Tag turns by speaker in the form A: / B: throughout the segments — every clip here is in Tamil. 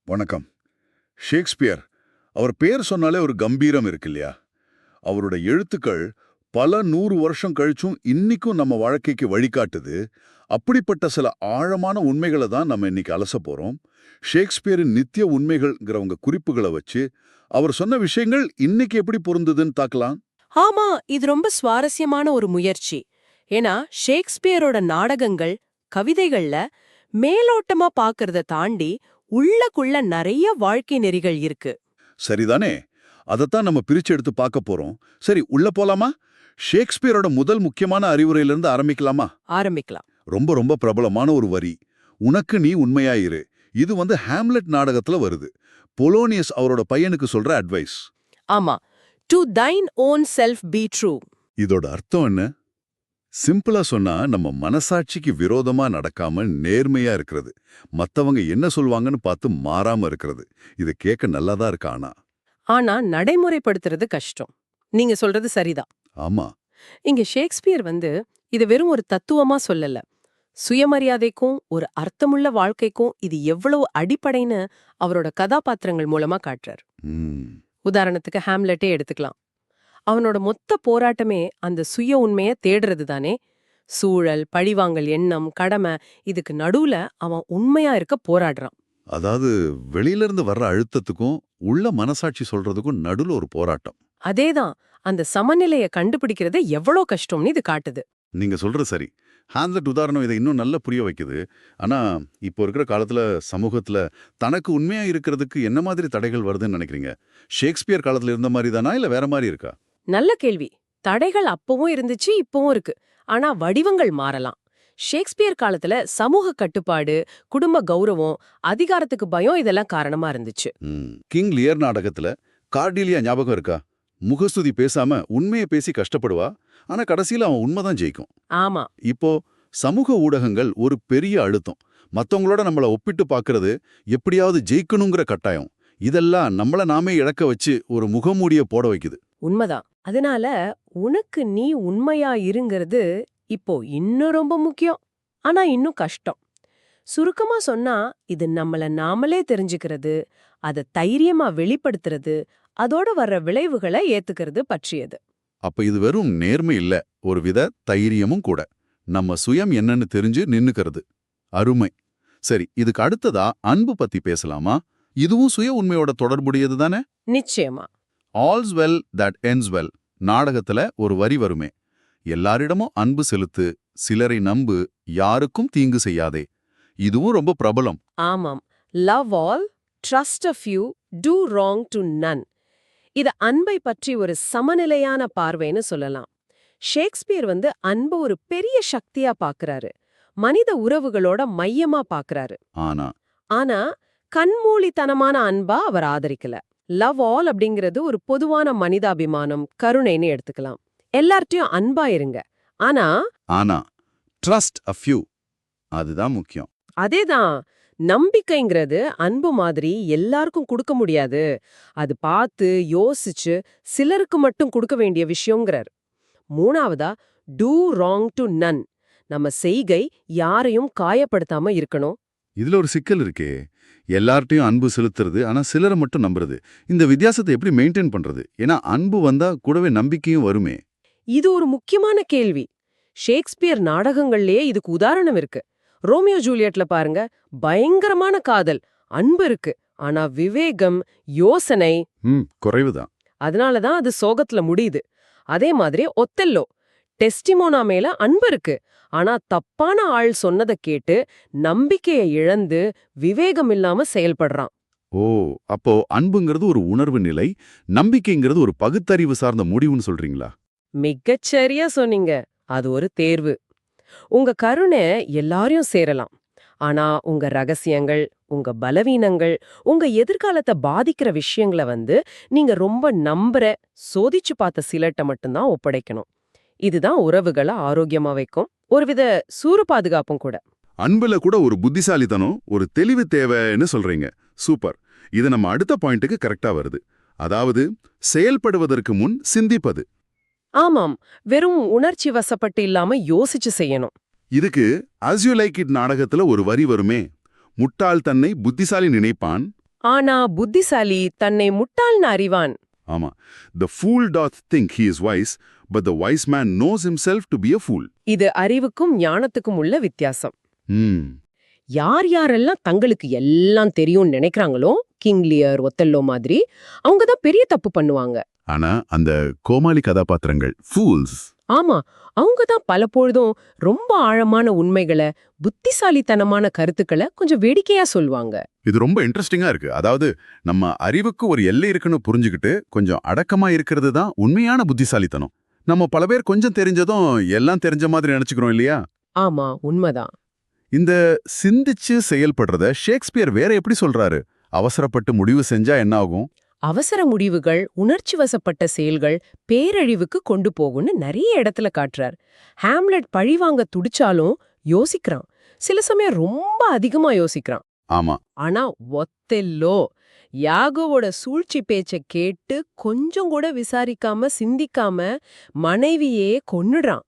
A: வணக்கம். ஷேக்ஸ்பியர் அவர் பேர் சொன்னாலே ஒரு கம்பீரம் இருக்கு இல்லையா? அவரோட எழுத்துக்கள் பல 100 வருஷம் கழிச்சும் இன்னிக்கும் நம்ம வாழ்க்கைக்கு வழிகாட்டுது. அப்படிப்பட்ட சில ஆழமான உண்மைகளை தான் நம்ம இன்னைக்கு அலச போறோம். ஷேக்ஸ்பியரின் நித்திய உண்மைகள்ங்கிறவங்க குறிப்புகளை வச்சு அவர் சொன்ன விஷயங்கள் இன்னைக்கு எப்படி பொருந்துதுன்னு தாக்கலாம்.
B: ஆமா, இது ரொம்ப சுவாரஸ்யமான ஒரு முயற்சி. ஏன்னா ஷேக்ஸ்பியரோட நாடகங்கள், கவிதைகள்ல மேலோட்டமா பாக்குறத தாண்டி உள்ளக்குள்ள நிறைய வாழ்க்கை நெறிகள் இருக்கு.
A: சரிதானே? அதைத்தான் நம்ம பிரிச்சு எடுத்து பார்க்க போறோம். சரி, உள்ள போலாமா? ஷேக்ஸ்பியரோட முதல் முக்கியமான அறிவுரையிலிருந்து ஆரம்பிக்கலாமா?
B: ஆரம்பிக்கலாம்.
A: ரொம்ப ரொம்ப பிரபலமான ஒரு வரி, உனக்கு நீ உண்மையாயிரு. இது ஹேம்லெட் நாடகத்துல வருது. பொலோனியஸ் அவரோட பையனுக்கு சொல்ற அட்வைஸ்.
B: ஆமா, to thine own self be true.
A: இதோட அர்த்தம் என்ன? சிம்பிளா சொன்னா, நம்ம மனசாட்சிக்கு விரோதமா நடக்காம நேர்மையா இருக்கிறது, மத்தவங்க என்ன சொல்வாங்கன்னு பார்த்து மாறாம இருக்கிறது. இது கேட்க நல்லாதான் இருக்கா,
B: ஆனா நடைமுறைப்படுத்துறது கஷ்டம். நீங்க சொல்றது சரிதான்.
A: ஆமா.
B: இங்க ஷேக்ஸ்பியர் இது வெறும் ஒரு தத்துவமா சொல்லல. சுயமரியாதைக்கும் ஒரு அர்த்தமுள்ள வாழ்க்கைக்கும் இது எவ்வளவு அடிப்படைன்னு அவரோட கதாபாத்திரங்கள் மூலமா காட்டுறார். உதாரணத்துக்கு ஹாம்லெட்டே எடுத்துக்கலாம். அவனோட மொத்த போராட்டமே அந்த சுய உண்மைய தேடுறது தானே. சூழல், பழிவாங்கல் எண்ணம், கடமை, இதுக்கு நடுவுல அவன் உண்மையா இருக்க போராடுறான்.
A: அதாவது வெளியில இருந்து வர்ற அழுத்தத்துக்கும் உள்ள மனசாட்சி சொல்றதுக்கும் நடுவுல ஒரு போராட்டம்.
B: அதேதான், அந்த சமநிலைய கண்டுபிடிக்கிறது எவ்வளோ கஷ்டம்னு இது காட்டுது.
A: நீங்க சொல்றது சரி. ஹாம்லெட் உதாரணம் இதை இன்னும் நல்லா புரிய வைக்குது. ஆனா இப்போ இருக்கிற காலத்துல சமூகத்துல தனக்கு உண்மையா இருக்கிறதுக்கு என்ன மாதிரி தடைகள் வருதுன்னு நினைக்கிறீங்க? ஷேக்ஸ்பியர் காலத்துல இருந்த மாதிரி தானா, இல்ல வேற மாதிரி இருக்கா?
B: நல்ல கேள்வி. தடைகள் அப்பவும் இருந்துச்சு, இப்பவும் இருக்கு. ஆனா வடிவங்கள் மாறலாம். ஷேக்ஸ்பியர் காலத்துல சமூக கட்டுப்பாடு, குடும்ப கௌரவம், அதிகாரத்துக்கு பயம் இதெல்லாம் காரணமா இருந்துச்சு.
A: கிங் லியர் நாடகத்துல கார்டீலியா ஞாபகம் இருக்கா? முகஸ்துதி பேசாம உண்மையை பேசி கஷ்டப்படுவா. ஆனா கடைசியில அவன் உண்மைதான் ஜெயிக்கும்.
B: ஆமா.
A: இப்போ சமூக ஊடகங்கள் ஒரு பெரிய அழுத்தம். மத்தவங்களோட நம்மள ஒப்பிட்டு பாக்குறது, எப்படியாவது ஜெயிக்கணுங்கிற கட்டாயம், இதெல்லாம் நம்மள நாமே இழக்க வச்சு ஒரு முகமூடிய போட வைக்குது.
B: உண்மைதான். அதனால உனக்கு நீ உண்மையா இருங்கிறது இப்போ இன்னும் ரொம்ப முக்கியம். ஆனா இன்னும் கஷ்டம். சுருக்கமா சொன்னா, இது நம்மள நாமளே தெரிஞ்சுக்கிறது, அதை தைரியமா வெளிப்படுத்துறது, அதோட வர்ற விளைவுகளை ஏத்துக்கிறது பற்றியது.
A: அப்ப இது வெறும் நேர்மை இல்ல, ஒரு வித தைரியமும் கூட. நம்ம சுயம் என்னன்னு தெரிஞ்சு நின்னுக்கிறது. அருமை. சரி, இதுக்கு அடுத்ததா அன்பு பத்தி பேசலாமா? இதுவும் சுய உண்மையோட தொடர்புடையது தானே?
B: நிச்சயமா.
A: Alps well that ends well நாடகத்துல ஒரு வரி வருமே, எல்லாரிடமும் அன்பு செலுத்து, சிலரை நம்பு, யாருக்கும் தீங்கு செய்யாதே. இதுவும் ரொம்ப பிரபலம்.
B: ஆமாம். Love all, trust a few, do wrong to none. இது அன்பை பற்றி ஒரு சமநிலையான பார்வைன்னு சொல்லலாம். ஷேக்ஸ்பியர் அன்பு ஒரு பெரிய சக்தியா பாக்குறாரு, மனித உறவுகளோட மையமா பாக்குறாரு. ஆனா கண்மூளித்தனமான அன்பா அவர் ஆதரிக்கல. லவ் ஆல் அப்படிங்கிறது ஒரு பொதுவான மனிதாபிமானம், கருணைன்னு எடுத்துக்கலாம். எல்லார்ட்டையும் அன்பா இருங்க. ஆனா
A: ட்ரஸ்ட் அ ஃபியூ, அதுதான் முக்கியம்.
B: அதேதான். நம்பிக்கைங்கிறது அன்பு மாதிரி எல்லாருக்கும் கொடுக்க முடியாது. அது பார்த்து யோசிச்சு சிலருக்கு மட்டும் கொடுக்க வேண்டிய விஷயங்கிறார். மூணாவதா, டூ ராங் டு நன். நம்ம செய்கை யாரையும் காயப்படுத்தாம இருக்கணும்.
A: இதுல ஒரு சிக்கல் இருக்கே. எல்லார்ட்டையும் அன்பு செலுத்துறது, ஆனா சிலரை மட்டும் நம்புறது. இந்த வித்தியாசத்தை எப்படி மெயின்டைன் பண்றது? ஏன்னா அன்பு வந்தா கூடவே நம்பிக்கையும் வருமே.
B: இது ஒரு முக்கியமான கேள்வி. ஷேக்ஸ்பியர் நாடகங்கள்லயே இதுக்கு உதாரணம் இருக்கு. ரோமியோ ஜூலியட்ல பாருங்க, பயங்கரமான காதல், அன்பு இருக்கு, ஆனா விவேகம், யோசனை
A: குறைவுதான்.
B: அதனாலதான் அது சோகத்துல முடியுது. அதே மாதிரி ஒத்தெல்லோ, டெஸ்டிமோனா மேல அன்பு இருக்கு, ஆனா தப்பான ஆள் சொன்னதை கேட்டு நம்பிக்கையை இழந்து விவேகம் இல்லாம செயல்படுறான்.
A: ஓ, அப்போ அன்புங்கிறது ஒரு உணர்வு நிலை, நம்பிக்கைங்கிறது ஒரு பகுத்தறிவு சார்ந்த முடிவுன்னு சொல்றீங்களா?
B: மிகச்சரியா சொன்னீங்க. அது ஒரு தேர்வு. உங்க கருணை எல்லாரையும் சேரலாம், ஆனா உங்க ரகசியங்கள், உங்க பலவீனங்கள், உங்க எதிர்காலத்தை பாதிக்கிற விஷயங்களை நீங்க ரொம்ப நம்புற, சோதிச்சு பார்த்த சிலர்ட்ட மட்டும்தான் ஒப்படைக்கணும். இதுதான் உறவுகளை ஆரோக்கியமா வைக்கும், ஒருவித சூறு பாதுகாப்பும் கூட.
A: அன்புல கூட ஒரு புத்திசாலித்தனம், ஒரு தெளிவு தேவைன்னு சொல்றீங்க. சூப்பர். இது நம்ம அடுத்த பாயிண்ட்டுக்கு கரெக்டா வருது. அதாவது செயல்படுவதற்கு முன் சிந்திப்பது.
B: ஆமாம், வெறும் உணர்ச்சி வசப்பட்டு இல்லாம யோசிச்சு செய்யணும்.
A: இதுக்கு அஸ் யூ லைக் இட் நாடகத்துல ஒரு வரி வருமே, முட்டாள் தன்னை புத்திசாலி நினைப்பான்,
B: ஆனா புத்திசாலி தன்னை முட்டாள்னு அறிவான்.
A: ஆமா. The fool doth think he is wise, but the wise man knows himself to be a fool.
B: இது அறிவுக்கும் ஞானத்துக்கும் உள்ள வித்தியாசம்.
A: ம்.
B: யார் யாரெல்லாம் தங்களுக்கு எல்லாம் தெரியும்னு நினைக்கிறாங்களோ, கிங் லியர், ஒத்தெல்லோ மாதிரி, அவங்க தான் பெரிய தப்பு பண்ணுவாங்க.
A: ஆனா அந்த கோமாளி கதாபாத்திரங்கள் fools.
B: ஆமா, அவங்க தான் பலப்பொழுதும் ரொம்ப ஆழமான உண்மைகளை, புத்திசாலித்தனமான கருத்துக்களை கொஞ்சம் வேடிக்கையா சொல்லுவாங்க.
A: இது ரொம்ப இன்ட்ரெஸ்டிங்கா இருக்கு. அதாவது நம்ம அறிவுக்கு ஒரு எல்லை இருக்குன்னு புரிஞ்சுக்கிட்டு கொஞ்சம் அடக்கமா இருக்கிறது தான் உண்மையான புத்திசாலித்தனம். நம்ம பல பேர் கொஞ்சம் தெரிஞ்சதும் எல்லாம் தெரிஞ்ச மாதிரி நினைச்சுக்கிறோம் இல்லையா?
B: ஆமா, உண்மைதான்.
A: இந்த சிந்திச்சு செயல்படுறத ஷேக்ஸ்பியர் வேற எப்படி சொல்றாரு? அவசரப்பட்டு முடிவு செஞ்சா என்ன ஆகும்?
B: அவசர முடிவுகள், உணர்ச்சி வசப்பட்ட செயல்கள் பேரழிவுக்கு கொண்டு போகும்னு நிறைய இடத்துல காட்டுறார். ஹாம்லெட் பழிவாங்க துடிச்சாலும் யோசிக்கிறான். சில சமயம் ரொம்ப அதிகமா யோசிக்கிறான்.
A: ஆமா.
B: ஆனா ஒத்தெல்லோ யாகோவோட சூழ்ச்சி பேச்ச கேட்டு கொஞ்சம் கூட விசாரிக்காம சிந்திக்காம மனைவியே கொன்னுடுறான்.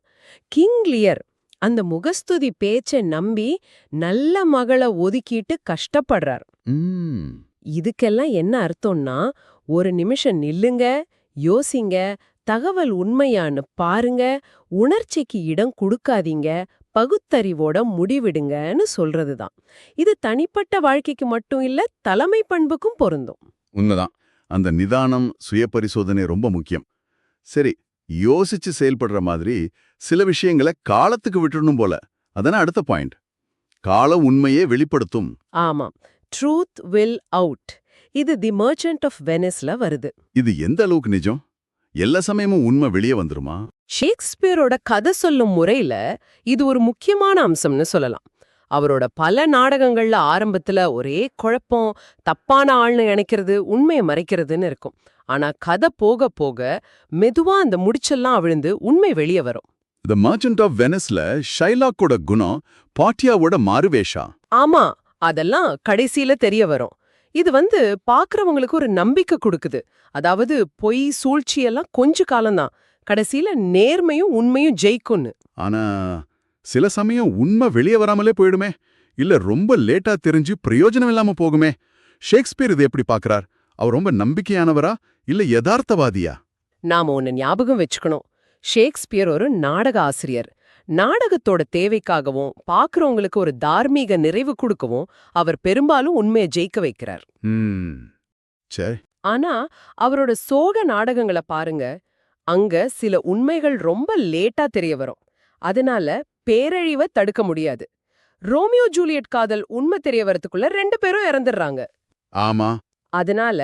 B: கிங் லியர் அந்த முகஸ்துதி பேச்ச நம்பி நல்ல மகளை ஒதுக்கிட்டு கஷ்டப்படுறார்.
A: ம்.
B: இதுக்கெல்லாம் என்ன அர்த்தம்னா, ஒரு நிமிஷம் நில்லுங்க, யோசிங்க, தகவல் உண்மையான்னு பாருங்க, உணர்ச்சிக்கு இடம் கொடுக்காதீங்க, பகுத்தறிவோட முடிவிடுங்கன்னு சொல்றதுதான். இது தனிப்பட்ட வாழ்க்கைக்கு மட்டும் இல்ல, தலைமை பண்புக்கும் பொருந்தும்.
A: உண்மைதான். அந்த நிதானம், சுய பரிசோதனை ரொம்ப முக்கியம். சரி, யோசிச்சு செயல்படுற மாதிரி சில விஷயங்களை காலத்துக்கு விட்டுறணும் போல. அதானே அடுத்த பாயிண்ட். காலம் உண்மையே வெளிப்படுத்தும்.
B: ஆமாம், ட்ரூத் வில் அவுட். இது தி மர்ச்சன்ட் ஆஃப் வெனிஸ்ல வருது.
A: இது எந்த அளவுக்கு நிஜம்? எல்லா சமயமும் உண்மை வெளியே வந்துருமா?
B: ஷேக்ஸ்பியரோட கதை சொல்லும் முறையில இது ஒரு முக்கியமான அம்சம்னு சொல்லலாம். அவரோட பல நாடகங்கள்ல ஆரம்பத்துல ஒரே குழப்பம், தப்பான ஆள்னு நினைக்கிறது, உண்மையை மறைக்கிறதுன்னு இருக்கும். ஆனா கதை போக போக மெதுவா அந்த முடிச்செல்லாம் அவிழ்ந்து உண்மை வெளியே வரும்.
A: தி மர்ச்சன்ட் ஆஃப் வெனிஸ்ல ஷைலாக்கோட குணம் பாட்டியாவோட மாறுவேஷா.
B: ஆமா, அதெல்லாம் கடைசியில தெரிய வரும். இது பாக்குறவங்களுக்கு ஒரு நம்பிக்கை கொடுக்குது. அதாவது பொய், சூழ்ச்சியெல்லாம் கொஞ்ச காலம்தான், கடைசியில நேர்மையும் உண்மையும் ஜெயிக்கும்னு.
A: ஆனா சில சமயம் உண்மை வெளியே வராமலே போயிடுமே, இல்ல ரொம்ப லேட்டா தெரிஞ்சு பிரயோஜனம் இல்லாம போகுமே. ஷேக்ஸ்பியர் இதை எப்படி பார்க்கறார்? அவர் ரொம்ப நம்பிக்கையானவரா இல்ல யதார்த்தவாதியா?
B: நாம ஒன்னு ஞாபகம் வச்சுக்கணும். ஷேக்ஸ்பியர் ஒரு நாடக ஆசிரியர். நாடகத்தோட தேவைக்காகவும் பாக்குறவங்களுக்கு ஒரு தார்மீக நிறைவு கொடுக்கவும் அவர் பெரும்பாலும் உண்மையை ஜெயிக்க வைக்கிறார்.
A: சரி.
B: ஆனா அவரோட சோக நாடகங்களை பாருங்க, அங்க சில உண்மைகள் ரொம்ப லேட்டா தெரிய வரும். அதனால பேரழிவை தடுக்க முடியாது. ரோமியோ ஜூலியட் காதல் உண்மை தெரிய வரதுக்குள்ள 2 பேரும் இறந்துடுறாங்க.
A: ஆமா.
B: அதனால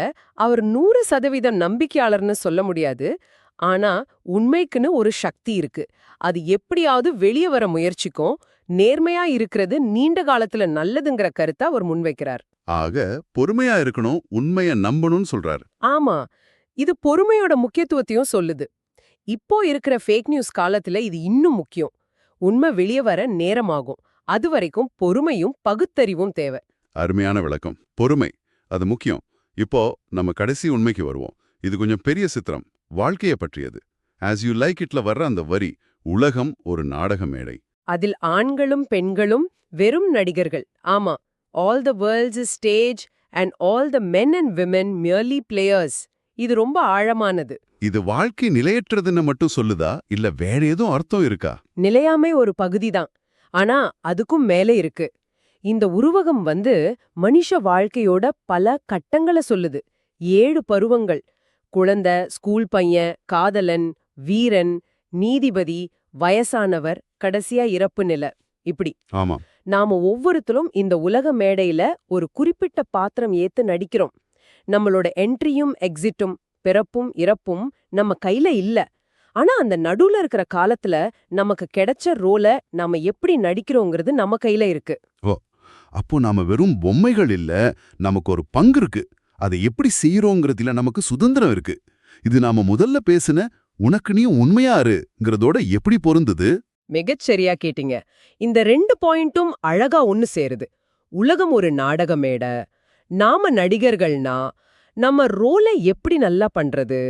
B: அவர் 100% நம்பிக்கையாளர்னு சொல்ல முடியாது. ஆனா உண்மைக்குன்னு ஒரு சக்தி இருக்கு. அது எப்படியாவது வெளியே வர முயற்சிக்கும். நேர்மையா இருக்கிறது நீண்ட காலத்துல நல்லதுங்கிற கருத்தை அவர் முன்வைக்கிறார்.
A: ஆக பொறுமையா இருக்கணும், உண்மையை நம்பணும்னு சொல்றாரு.
B: ஆமா, இது பொறுமையோட முக்கியத்துவத்தையும் சொல்லுது. இப்போ இருக்கிற ஃபேக் நியூஸ் காலத்துல இது இன்னும் முக்கியம். உண்மை வெளியே வர நேரமாகும். அது வரைக்கும் பொறுமையும் பகுத்தறிவும் தேவை.
A: அருமையான விளக்கம். பொறுமை அது முக்கியம். இப்போ நம்ம கடைசி உண்மைக்கு வருவோம். இது கொஞ்சம் பெரிய சித்திரம், வாழ்க்கைய பற்றியது. ஆஸ் யூ லைக் இட்ல வர்ற அந்த வரி, உலகம் ஒரு நாடக மேடை.
B: அதில் ஆண்களும் பெண்களும் வெறும் நடிகர்கள். ஆமா, all the world's is stage and all the men and women merely players. இது ரொம்ப ஆழமானது.
A: இது வாழ்க்கை நிலையற்றதுன்னு மட்டும் சொல்லுதா இல்ல வேற ஏதும் அர்த்தம் இருக்கா?
B: நிலையாமை ஒரு பகுதிதான், ஆனா அதுக்கும் மேலே இருக்கு. இந்த உருவகம் மனுஷ வாழ்க்கையோட பல கட்டங்களை சொல்லுது. 7 பருவங்கள்: குழந்தை, ஸ்கூல் பையன், காதலன், வீரன், நீதிபதி, வயசானவர், கடைசியா இறப்பு நிலை. இப்படி
A: ஆமா,
B: நாம ஒவ்வொருத்தரும் இந்த உலக மேடையில ஒரு குறிப்பிட்ட பாத்திரம் ஏத்து நடிக்கிறோம். நம்மளோட என்ட்ரியும் எக்ஸிட்டும், பிறப்பும் இறப்பும் நம்ம கையில இல்ல. ஆனா அந்த நடுவுல இருக்கிற காலத்துல நமக்கு கிடைச்ச ரோல நாம எப்படி நடிக்கிறோங்கிறது நம்ம கையில இருக்கு.
A: அப்போ நாம வெறும் பொம்மைகள் இல்ல, நமக்கு ஒரு பங்கு இருக்கு. அதை எப்படி செய்யறோங்கிறதுல நமக்கு சுதந்திரம் இருக்கு. இது நாம முதல்ல பேசின உனக்கு நீ உண்மையாருங்கிறதோட எப்படி பொருந்துது?
B: மிகச்சரியா கேட்டீங்க. இந்த 2 பாயிண்ட்டும் அழகா ஒன்னு சேருது. உலகம் ஒரு நாடக மேடை, நாம நடிகர்கள்னா நம்ம ரோலை எப்படி நல்லா பண்றது?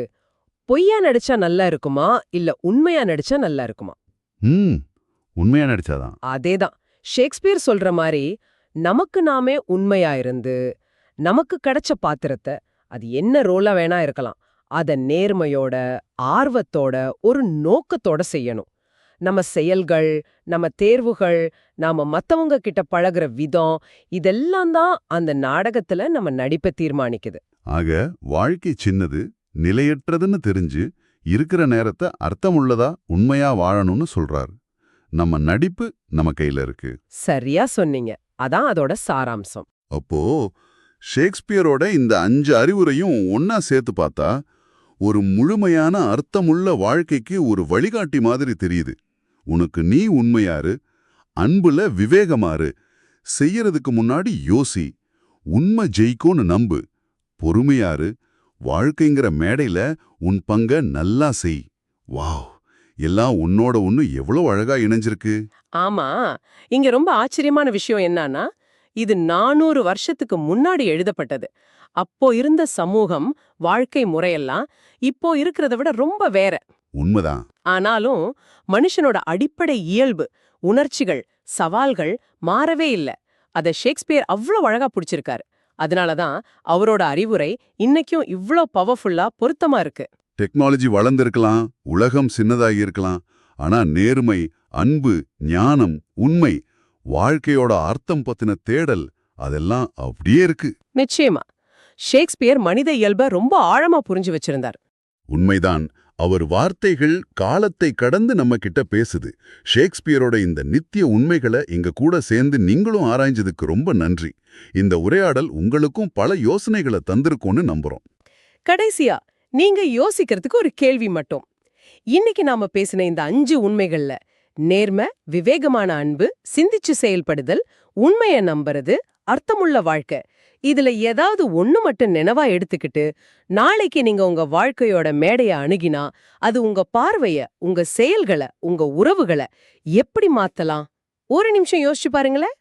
B: பொய்யா நடிச்சா நல்லா இருக்குமா இல்ல உண்மையா நடிச்சா நல்லா இருக்குமா?
A: உண்மையா நடிச்சாதான்.
B: அதேதான் ஷேக்ஸ்பியர் சொல்ற மாதிரி, நமக்கு நாமே உண்மையா இருந்து நமக்கு கிடைச்ச பாத்திரத்தை, அது என்ன ரோலா வேணா இருக்கலாம், அத நேர்மையோட, ஆர்வத்தோட, ஒரு நோக்கத்தோட செய்யணும். நம்ம செயல்கள், நம்ம தேர்வுகள், நாம மத்தவங்க கிட்ட பழகுற விதம், இதெல்லாம் தான் அந்த நாடகத்துல நம்ம நடிப்பை தீர்மானிக்குது.
A: ஆக வாழ்க்கை சின்னது, நிலையற்றதுன்னு தெரிஞ்சு இருக்கிற நேரத்தை அர்த்தமுள்ளதா உண்மையா வாழணும்னு சொல்றாரு. நம்ம நடிப்பு நம்ம கையில இருக்கு.
B: சரியா சொன்னீங்க. அதான் அதோட சாராம்சம்.
A: அப்போ ஷேக்ஸ்பியரோட இந்த 5 அறிவுரையும் ஒன்னா சேர்த்து பார்த்தா ஒரு முழுமையான அர்த்தமுள்ள வாழ்க்கைக்கு ஒரு வழிகாட்டி மாதிரி தெரியுது. உனக்கு நீ உண்மையாரு, அன்புல விவேகமாறு, செய்யறதுக்கு முன்னாடி யோசி, உண்மை ஜெயிக்கும்னு நம்பு, பொறுமையாரு, வாழ்க்கைங்கிற மேடையில உன் பங்க நல்லா செய். வாவ், எல்லாம் உன்னோட ஒண்ணு எவ்வளவு அழகா இணைஞ்சிருக்கு.
B: ஆமா, இங்க ரொம்ப ஆச்சரியமான விஷயம் என்னன்னா, இது 400 வருஷத்துக்கு முன்னாடி எழுதப்பட்டது. அப்போ இருந்த சமூகம், வாழ்க்கை முறையெல்லாம் இப்போ இருக்கிறத விட ரொம்ப வேற.
A: உண்மைதான்.
B: ஆனாலும் மனுஷனோட அடிப்படை இயல்பு, உணர்ச்சிகள், சவால்கள் மாறவே இல்ல. அத ஷேக்ஸ்பியர் அவ்ளோ அழகா புடிச்சிருக்காரு. அதனாலதான் அவரோட அறிவுரை இன்னைக்கும் இவ்ளோ பவர்ஃபுல்லா பொருத்தமா இருக்கு.
A: டெக்னாலஜி வளர்ந்திருக்கலாம், உலகம் சின்னதாகி இருக்கலாம், ஆனா நேர்மை, அன்பு, ஞானம், உண்மை, வாழ்க்கையோட அர்த்தம் பத்தின தேடல் அதெல்லாம் அப்படியே இருக்கு.
B: நிச்சயமா ஷேக்ஸ்பியர் மனித இயல்பை ரொம்ப ஆழமா புரிஞ்சு வச்சிருந்தார்.
A: உண்மைதான். அவர் வார்த்தைகள் காலத்தை கடந்து நம்ம கிட்ட பேசுது. ஷேக்ஸ்பியரோட இந்த நித்திய உண்மைகளை எங்க கூட சேர்ந்து நீங்களும் ஆராய்ஞ்சதுக்கு ரொம்ப நன்றி. இந்த உரையாடல் உங்களுக்கும் பல யோசனைகளை தந்திருக்கும்னு நம்புறோம்.
B: கடைசியா நீங்க யோசிக்கிறதுக்கு ஒரு கேள்வி மட்டும். இன்னைக்கு நாம பேசின இந்த 5 உண்மைகள்ல நேர்மை, விவேகமான அன்பு, சிந்திச்சு செயல்படுதல், உண்மைய நம்புறது, அர்த்தமுள்ள வாழ்க்கை, இதுல ஏதாவது ஒண்ணு மட்டும் நினைவா எடுத்துக்கிட்டு நாளைக்கு நீங்க உங்க வாழ்க்கையோட மேடைய அணுகினா அது உங்க பார்வைய, உங்க செயல்களை, உங்க உறவுகளை எப்படி மாத்தலாம்? ஒரு நிமிஷம் யோசிச்சு பாருங்களேன்.